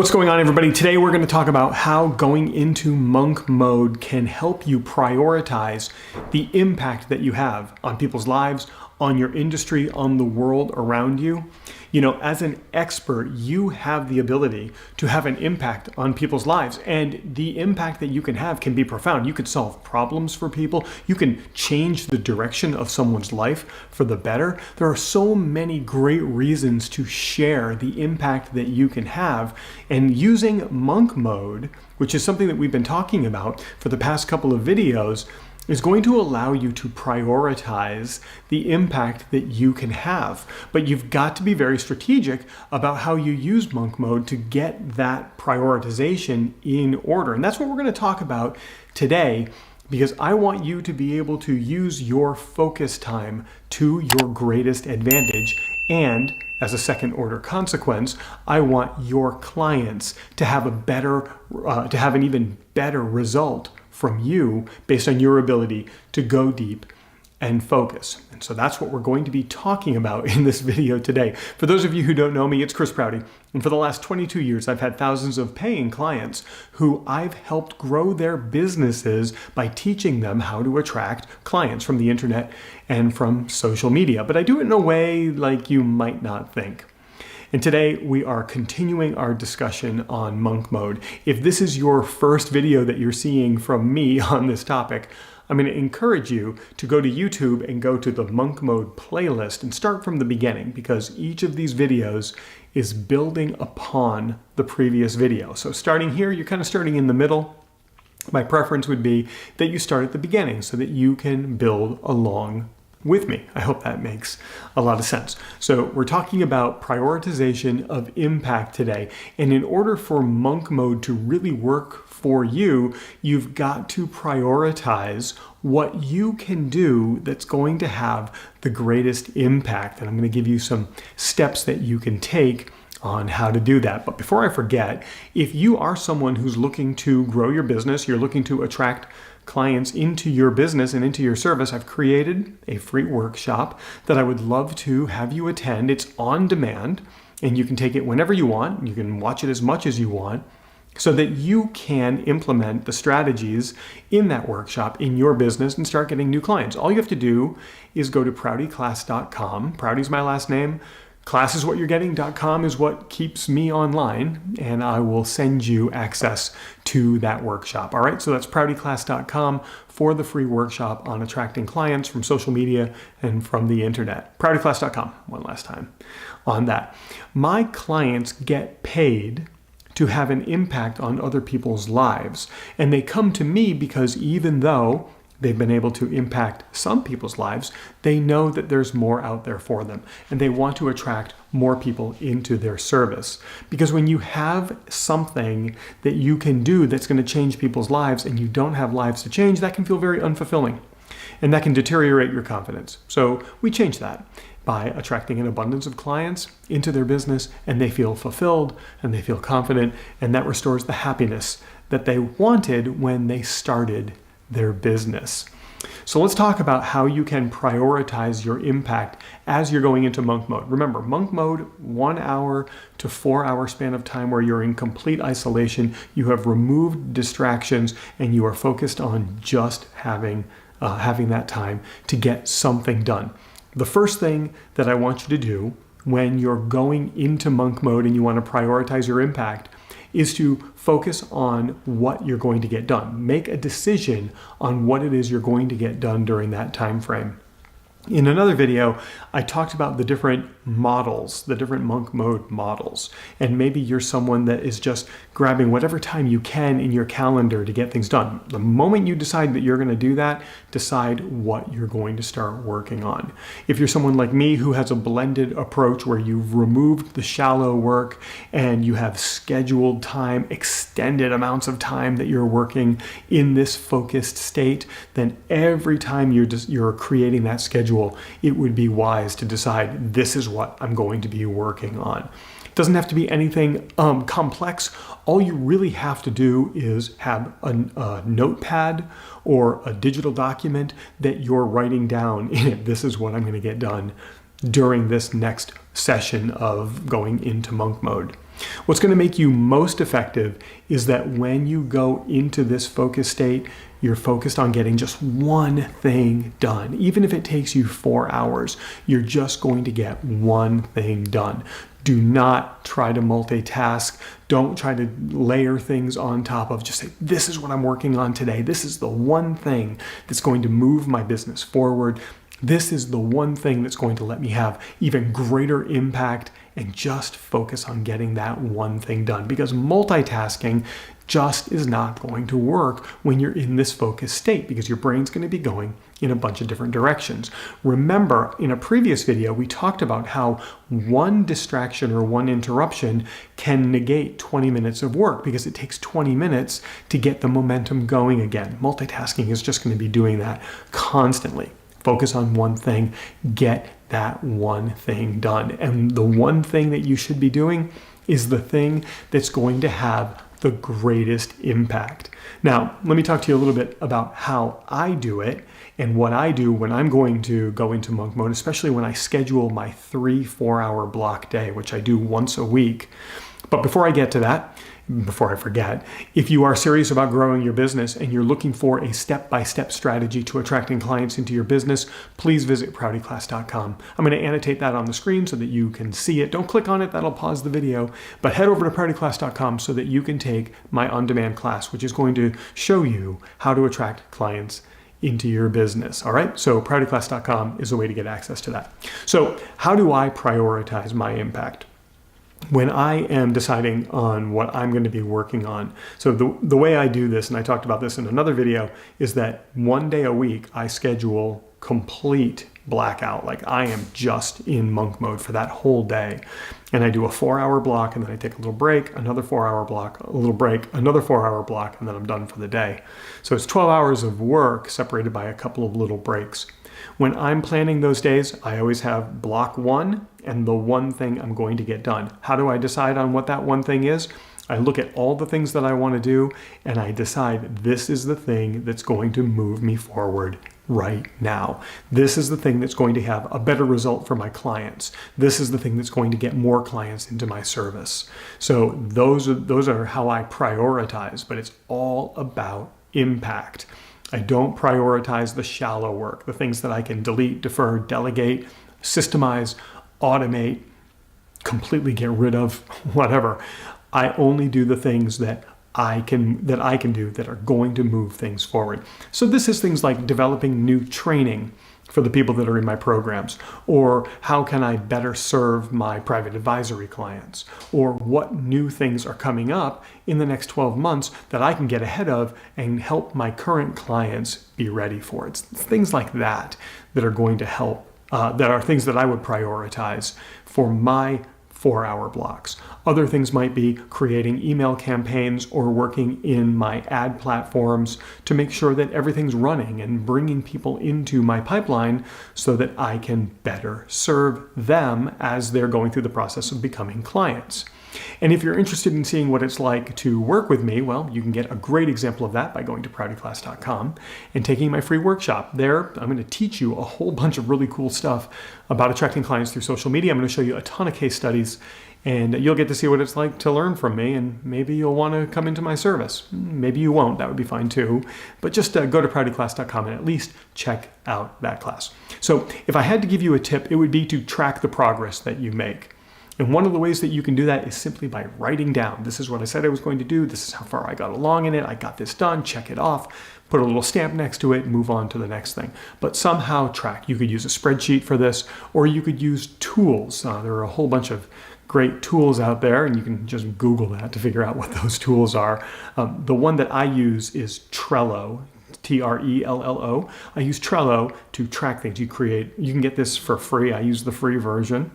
What's going on, everybody? Today we're going to talk about how going into monk mode can help you prioritize the impact that you have on people's lives, on your industry, on the world around you. You know, as an expert, you have the ability to have an impact on people's lives, and the impact that you can have can be profound. You could solve problems for people. You can change the direction of someone's life for the better. There are so many great reasons to share the impact that you can have, and using monk mode, which is something that we've been talking about for the past couple of videos, is going to allow you to prioritize the impact that you can have. But you've got to be very strategic about how you use monk mode to get that prioritization in order. And that's what we're going to talk about today, because I want you to be able to use your focus time to your greatest advantage. And as a second order consequence, I want your clients to have an even better result from you based on your ability to go deep and focus. And so that's what we're going to be talking about in this video today. For those of you who don't know me, it's Chris Prouty. And for the last 22 years, I've had thousands of paying clients who I've helped grow their businesses by teaching them how to attract clients from the internet and from social media. But I do it in a way like you might not think. And today we are continuing our discussion on monk mode. If this is your first video that you're seeing from me on this topic, I'm going to encourage you to go to YouTube and go to the monk mode playlist and start from the beginning, because each of these videos is building upon the previous video. So starting here, you're kind of starting in the middle. My preference would be that you start at the beginning so that you can build along with me. I hope that makes a lot of sense. So we're talking about prioritization of impact today. And in order for monk mode to really work for you, you've got to prioritize what you can do that's going to have the greatest impact. And I'm going to give you some steps that you can take on how to do that. But before I forget, if you are someone who's looking to grow your business, you're looking to attract clients into your business and into your service, I've created a free workshop that I would love to have you attend. It's on demand, and you can take it whenever you want. You can watch it as much as you want, so that you can implement the strategies in that workshop in your business and start getting new clients. All you have to do is go to proutyclass.com. Prouty's my last name. Classiswhatyourgetting.com is what keeps me online, and I will send you access to that workshop. All right, so that's proutyclass.com for the free workshop on attracting clients from social media and from the internet. Proutyclass.com, one last time on that. My clients get paid to have an impact on other people's lives, and they come to me because even though they've been able to impact some people's lives, they know that there's more out there for them, and they want to attract more people into their service. Because when you have something that you can do that's going to change people's lives and you don't have lives to change, that can feel very unfulfilling, and that can deteriorate your confidence. So we change that by attracting an abundance of clients into their business, and they feel fulfilled and they feel confident, and that restores the happiness that they wanted when they started their business. So let's talk about how you can prioritize your impact as you're going into monk mode. Remember, monk mode, 1 hour to 4 hour span of time where you're in complete isolation. You have removed distractions and you are focused on just having that time to get something done. The first thing that I want you to do when you're going into monk mode and you want to prioritize your impact is to focus on what you're going to get done. Make a decision on what it is you're going to get done during that time frame. In another video, I talked about the different models, the different monk mode models. And maybe you're someone that is just grabbing whatever time you can in your calendar to get things done. The moment you decide that you're going to do that, decide what you're going to start working on. If you're someone like me who has a blended approach where you've removed the shallow work and you have scheduled time, extended amounts of time that you're working in this focused state, then every time you're creating that schedule, it would be wise to decide this is what I'm going to be working on. It doesn't have to be anything complex. All you really have to do is have a notepad or a digital document that you're writing down in it. This is what I'm going to get done during this next session of going into monk mode. What's going to make you most effective is that when you go into this focus state, you're focused on getting just one thing done. Even if it takes you 4 hours, you're just going to get one thing done. Do not try to multitask. Don't try to layer things on top of. Just say, this is what I'm working on today. This is the one thing that's going to move my business forward. This is the one thing that's going to let me have even greater impact, and just focus on getting that one thing done, because multitasking just is not going to work when you're in this focused state, because your brain's going to be going in a bunch of different directions. Remember, in a previous video, we talked about how one distraction or one interruption can negate 20 minutes of work, because it takes 20 minutes to get the momentum going again. Multitasking is just going to be doing that constantly. Focus on one thing, get that one thing done. And the one thing that you should be doing is the thing that's going to have the greatest impact. Now, let me talk to you a little bit about how I do it and what I do when I'm going to go into monk mode, especially when I schedule my 3-4 hour block day, which I do once a week. But before I get to that, before I forget, if you are serious about growing your business and you're looking for a step-by-step strategy to attracting clients into your business, please visit proutyclass.com. I'm going to annotate that on the screen so that you can see it. Don't click on it, that'll pause the video, but head over to proutyclass.com so that you can take my on-demand class, which is going to show you how to attract clients into your business. All right, so proutyclass.com is a way to get access to that. So how do I prioritize my impact when I am deciding on what I'm going to be working on? So the way I do this, and I talked about this in another video, is that one day a week I schedule complete blackout. Like I am just in monk mode for that whole day. And I do a 4-hour block, and then I take a little break, another 4-hour block, a little break, another 4-hour block, and then I'm done for the day. So it's 12 hours of work separated by a couple of little breaks. When I'm planning those days, I always have block 1 and the one thing I'm going to get done. How do I decide on what that one thing is? I look at all the things that I want to do, and I decide this is the thing that's going to move me forward right now. This is the thing that's going to have a better result for my clients. This is the thing that's going to get more clients into my service. So those are how I prioritize, but it's all about impact. I don't prioritize the shallow work, the things that I can delete, defer, delegate, systemize, automate, completely get rid of, whatever. I only do the things that I can do that are going to move things forward. So this is things like developing new training for the people that are in my programs, or how can I better serve my private advisory clients, or what new things are coming up in the next 12 months that I can get ahead of and help my current clients be ready for. It's things like that that are going to help, that are things that I would prioritize for my 4-hour blocks. Other things might be creating email campaigns or working in my ad platforms to make sure that everything's running and bringing people into my pipeline so that I can better serve them as they're going through the process of becoming clients. And if you're interested in seeing what it's like to work with me, well, you can get a great example of that by going to proutyclass.com and taking my free workshop. There, I'm going to teach you a whole bunch of really cool stuff about attracting clients through social media. I'm going to show you a ton of case studies, and you'll get to see what it's like to learn from me, and maybe you'll want to come into my service. Maybe you won't. That would be fine too. But just go to proutyclass.com and at least check out that class. So if I had to give you a tip, it would be to track the progress that you make. And one of the ways that you can do that is simply by writing down, this is what I said I was going to do, this is how far I got along in it, I got this done, check it off, put a little stamp next to it, move on to the next thing. But somehow track. You could use a spreadsheet for this, or you could use tools. There are a whole bunch of great tools out there, and you can just Google that to figure out what those tools are. The one that I use is Trello. Trello. I use Trello to track things. You can get this for free. I use the free version.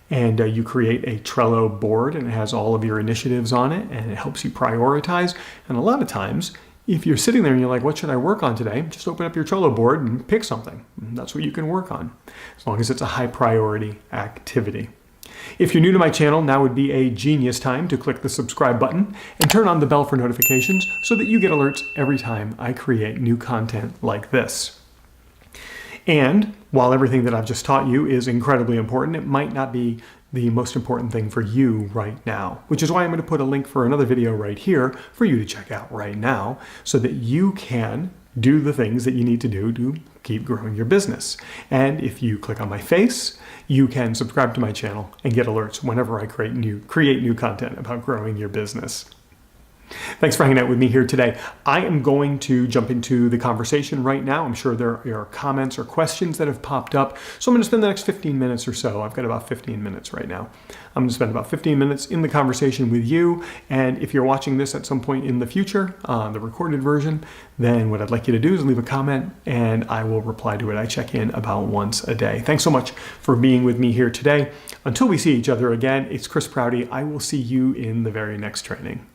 And you create a Trello board, and it has all of your initiatives on it, and it helps you prioritize. And a lot of times, if you're sitting there and you're like, what should I work on today? Just open up your Trello board and pick something. And that's what you can work on, as long as it's a high priority activity. If you're new to my channel, now would be a genius time to click the subscribe button and turn on the bell for notifications so that you get alerts every time I create new content like this. And while everything that I've just taught you is incredibly important, it might not be the most important thing for you right now, which is why I'm going to put a link for another video right here for you to check out right now so that you can do the things that you need to do to keep growing your business. And if you click on my face, you can subscribe to my channel and get alerts whenever I create new content about growing your business. Thanks for hanging out with me here today. I am going to jump into the conversation right now. I'm sure there are comments or questions that have popped up. So I'm going to spend the next 15 minutes or so. I've got about 15 minutes right now. I'm going to spend about 15 minutes in the conversation with you. And if you're watching this at some point in the future, the recorded version, then what I'd like you to do is leave a comment and I will reply to it. I check in about once a day. Thanks so much for being with me here today. Until we see each other again, it's Chris Prouty. I will see you in the very next training.